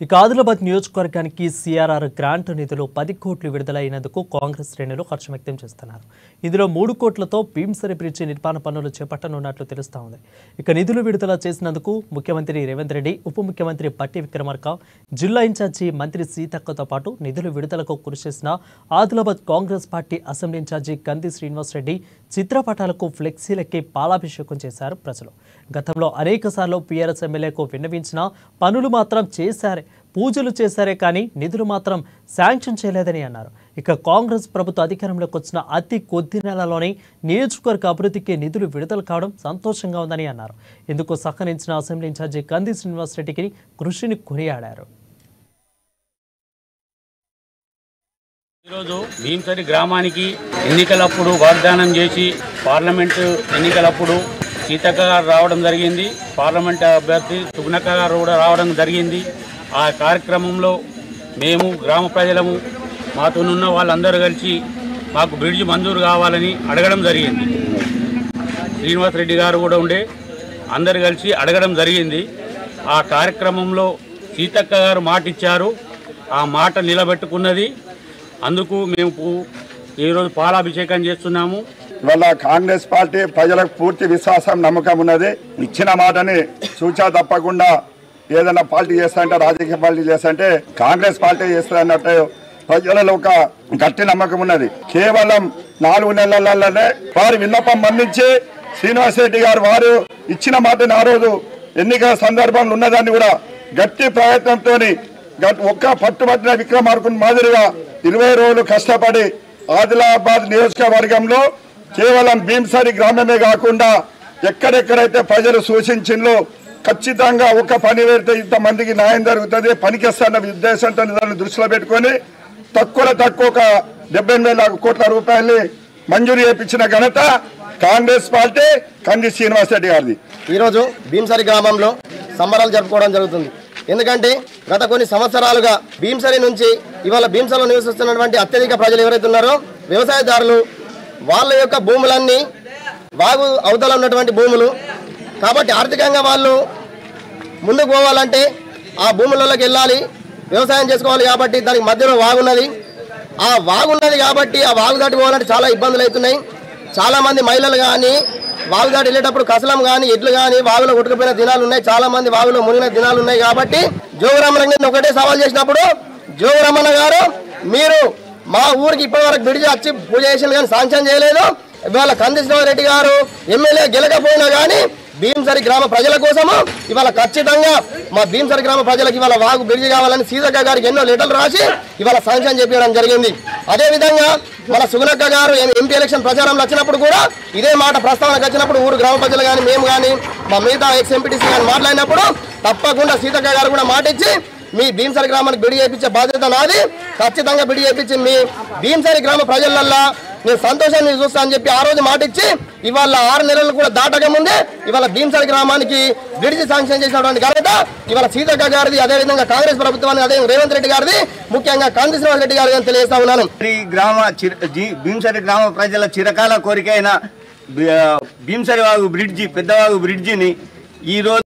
ఇక ఆదిలాబాద్ నియోజకవర్గానికి CRR grant నిధులు 10 కోట్లు విడుదలైనందుకు కాంగ్రెస్ శ్రేణులు హర్షం వ్యక్తం చేస్తున్నారు. ఇందులో 3 కోట్లతో భీమ్సరి బ్రిడ్జి నిర్మాణ పనులు చేపట్టనున్నట్లు తెలుస్తోంది. ఇక నిధులు విడుదల చేసినందుకు ముఖ్యమంత్రి రేవంత్ రెడ్డి, ఉప ముఖ్యమంత్రి పట్టి విక్రమార్క, జిల్లా ఇన్ఛార్జి మంత్రి సీతక్కతో పాటు నిధులు విడుదలకు కృషి చేసిన Adilabad Congress party assembly incharge Kandi Srinivas Reddy చిత్రపటాలకు ఫ్లెక్సీలెక్కి పాలాభిషేకం చేశారు ప్రజలు. గతంలో అనేకసార్లు పీఆర్ఎస్ ఎమ్మెల్యేకు విన్నవించిన పనులు మాత్రం చేశారే, పూజలు చేశారే కానీ నిధులు మాత్రం శాంక్షన్ చేయలేదని అన్నారు. ఇక కాంగ్రెస్ ప్రభుత్వ అధికారంలోకి వచ్చిన అతి కొద్ది నెలలోనే నియోజకవర్గ అభివృద్ధికి నిధులు విడుదల కావడం సంతోషంగా ఉందని అన్నారు. ఇందుకు సహకరించిన అసెంబ్లీ ఇన్ఛార్జి కంది శ్రీనివాస్ రెడ్డికి కృషిని కొనియాడారు. ఈరోజు భీమ్సరి గ్రామానికి ఎన్నికలప్పుడు వాగ్దానం చేసి పార్లమెంటు ఎన్నికలప్పుడు సీతక్క గారు రావడం జరిగింది, పార్లమెంట్ అభ్యర్థి సుగుణక్క గారు కూడా రావడం జరిగింది. ఆ కార్యక్రమంలో మేము గ్రామ ప్రజలము మాతోనున్న వాళ్ళందరూ కలిసి మాకు బ్రిడ్జి మంజూరు కావాలని అడగడం జరిగింది. శ్రీనివాస్ రెడ్డి గారు కూడా ఉండే అందరు కలిసి అడగడం జరిగింది. ఆ కార్యక్రమంలో సీతక్క గారు మాట ఇచ్చారు, ఆ మాట నిలబెట్టుకున్నది. అందుకు మేము ఈరోజు పాలాభిషేకం చేస్తున్నాము. ఇవాళ కాంగ్రెస్ పార్టీ ప్రజలకు పూర్తి విశ్వాసం, నమ్మకం ఉన్నది. ఇచ్చిన మాటని సూచన తప్పకుండా ఏదైనా పార్టీ చేస్తారంటే, రాజకీయ పార్టీ చేస్తారంటే కాంగ్రెస్ పార్టీ చేస్తారన్నట్టు ప్రజలలో ఒక గట్టి నమ్మకం ఉన్నది. కేవలం 4 నెలలలోనే వారి విన్నపం మన్నించి శ్రీనివాస్ రెడ్డి గారు వారు ఇచ్చిన మాటని ఆ రోజు ఎన్నికల సందర్భంలో ఉన్నదాన్ని కూడా గట్టి ప్రయత్నంతో ఒక్క పట్టుబట్టిన విక్రమార్కుని మాదిరిగా 20 రోజులు కష్టపడి ఆదిలాబాద్ నియోజకవర్గంలో కేవలం భీమ్సరి గ్రామమే కాకుండా ఎక్కడెక్కడైతే ప్రజలు సూచించిందో ఖచ్చితంగా ఒక పని పెడితే ఇంతమందికి న్యాయం జరుగుతుంది, పనికిస్తున్న ఉద్దేశంతో దాన్ని దృష్టిలో పెట్టుకొని తక్కువ ఒక 70,000 కోట్ల రూపాయల్ని మంజూరు చేయించిన ఘనత కాంగ్రెస్ పార్టీ కంది శ్రీనివాస్ రెడ్డి గారిది. ఈరోజు భీమ్సరి గ్రామంలో సంబరాలు జరుపుకోవడం జరుగుతుంది. ఎందుకంటే గత కొన్ని సంవత్సరాలుగా భీమ్సరి నుంచి ఇవాళ భీమ్సరిలో నివసిస్తున్నటువంటి అత్యధిక ప్రజలు ఎవరైతే ఉన్నారో వ్యవసాయదారులు, వాళ్ళ యొక్క భూములన్నీ వాగు అవతల ఉన్నటువంటి భూములు కాబట్టి ఆర్థికంగా వాళ్ళు ముందుకు పోవాలంటే ఆ భూములలోకి వెళ్ళాలి, వ్యవసాయం చేసుకోవాలి. కాబట్టి దానికి మధ్యలో వాగున్నది. ఆ వాగున్నది కాబట్టి ఆ వాగు దాటి పోవాలంటే చాలా ఇబ్బందులు అవుతున్నాయి. చాలామంది మహిళలు కానీ వాగు దాటి వెళ్ళేటప్పుడు కసలం కానీ ఎడ్లు కానీ వాగులో కొట్టుకుపోయిన దినాలు ఉన్నాయి, చాలా మంది వాగులో మునిగిన దినాలు ఉన్నాయి. కాబట్టి జోగురామన్న ఒకటే సవాల్ చేసినప్పుడు, జోగురామన్న గారు మీరు మా ఊరికి ఇప్పటివరకు బ్రిడ్జి వచ్చి పూజ చేసింది కానీ శాంక్షన్ చేయలేదు. ఇవాళ కంది శ్రీనివాస్ రెడ్డి గారు ఎమ్మెల్యే గెలకపోయినా కానీ భీమ్సరి గ్రామ ప్రజల కోసము ఇవాళ ఖచ్చితంగా మా భీమ్సరి గ్రామ ప్రజలకు ఇవాళ వాగు బ్రిడ్జి కావాలని సీతక్క గారికి ఎన్నో లెటర్లు రాసి ఇవాళ శాంక్షన్ చేపించడం జరిగింది. అదేవిధంగా మన సుగుణక్క గారు ఎంపీ ఎలక్షన్ ప్రచారంలో వచ్చినప్పుడు కూడా ఇదే మాట ప్రస్తావనకు వచ్చినప్పుడు ఊరు గ్రామ ప్రజలు కానీ మేము కానీ మా మిగతా ఎక్స్ ఎంపీటీసీ కానీ మాట్లాడినప్పుడు తప్పకుండా సీతక్క గారు కూడా మాట ఇచ్చి మీ భీమ్సరి గ్రామానికి బిడి చేయించే బాధ్యత నాది, ఖచ్చితంగా బిడి చేయించి మీ భీమ్సరి గ్రామ ప్రజలల్లా నేను సంతోషాన్ని చూస్తా అని చెప్పి ఆ రోజు మాట ఇచ్చి ఇవాళ 6 నెలలు కూడా దాటక ముందే ఇవాళ భీమ్సరి గ్రామానికి బ్రిడ్జి శాంక్షన్ చేసినటువంటి ఘనత ఇవాళ సీతక్క గారిది, అదేవిధంగా కాంగ్రెస్ ప్రభుత్వాన్ని, అదే రేవంత్ రెడ్డి గారిది, ముఖ్యంగా కంది శ్రీనివాస్ రెడ్డి గారిని తెలియజేస్తా ఉన్నాను. భీమ్సరి గ్రామ ప్రజల చిరకాల కోరికైన భీమ్సరి వాగు బ్రిడ్జి, పెద్దవాగు బ్రిడ్జిని ఈరోజు